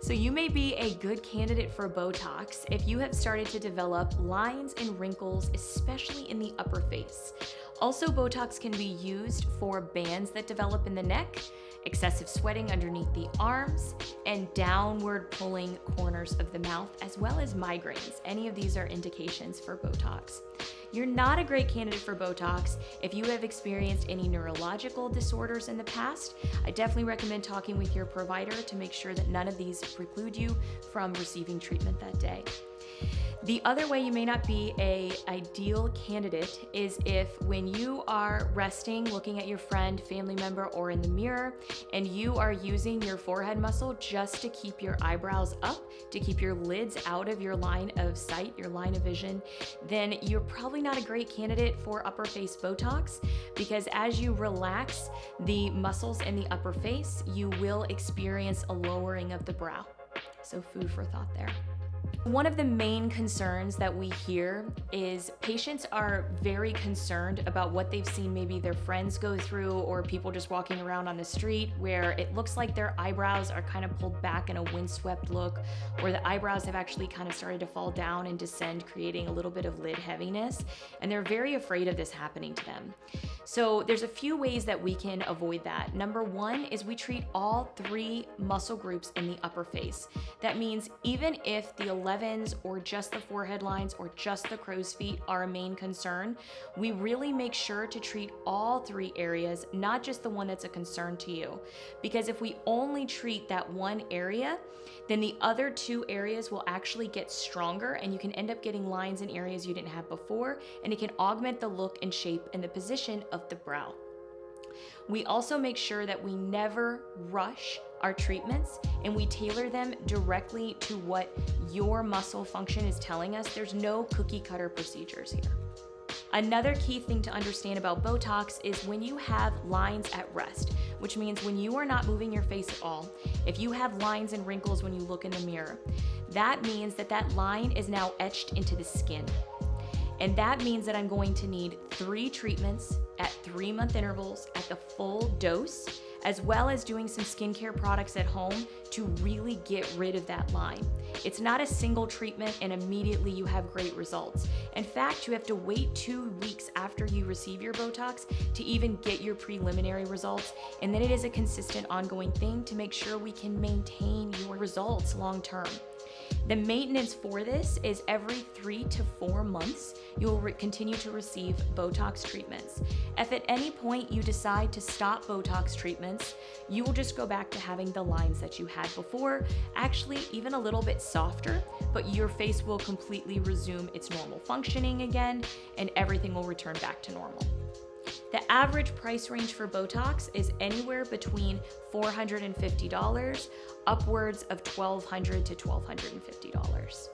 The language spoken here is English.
So you may be a good candidate for Botox if you have started to develop lines and wrinkles, especially in the upper face. Also, Botox can be used for bands that develop in the neck, excessive sweating underneath the arms, and downward pulling corners of the mouth, as well as migraines. Any of these are indications for Botox. You're not a great candidate for Botox if you have experienced any neurological disorders in the past. I definitely recommend talking with your provider to make sure that none of these preclude you from receiving treatment that day. The other way you may not be an ideal candidate is if when you are resting, looking at your friend, family member, or in the mirror, and you are using your forehead muscle just to keep your eyebrows up, to keep your lids out of your line of sight, your line of vision, then you're probably not a great candidate for upper face Botox, because as you relax the muscles in the upper face, you will experience a lowering of the brow. So food for thought there. One of the main concerns that we hear is patients are very concerned about what they've seen maybe their friends go through or people just walking around on the street, where it looks like their eyebrows are kind of pulled back in a windswept look, or the eyebrows have actually kind of started to fall down and descend, creating a little bit of lid heaviness, and they're very afraid of this happening to them. So there's a few ways that we can avoid that. Number one is we treat all three muscle groups in the upper face. That means even if the 11s or just the forehead lines or just the crow's feet are a main concern, we really make sure to treat all three areas, not just the one that's a concern to you. Because if we only treat that one area, then the other two areas will actually get stronger, and you can end up getting lines in areas you didn't have before, and it can augment the look and shape and the position of the brow. We also make sure that we never rush our treatments, and we tailor them directly to what your muscle function is telling us. There's no cookie cutter procedures here. Another key thing to understand about Botox is when you have lines at rest, which means when you are not moving your face at all, if you have lines and wrinkles when you look in the mirror, that means that that line is now etched into the skin. And that means that I'm going to need 3 treatments at 3-month intervals at the full dose, as well as doing some skincare products at home to really get rid of that line. It's not a single treatment and immediately you have great results. In fact, you have to wait 2 weeks after you receive your Botox to even get your preliminary results. And then it is a consistent ongoing thing to make sure we can maintain your results long term. The maintenance for this is every 3 to 4 months, you'll continue to receive Botox treatments. If at any point you decide to stop Botox treatments, you will just go back to having the lines that you had before, actually even a little bit softer, but your face will completely resume its normal functioning again, and everything will return back to normal. The average price range for Botox is anywhere between $450 upwards of $1,200 to $1,250.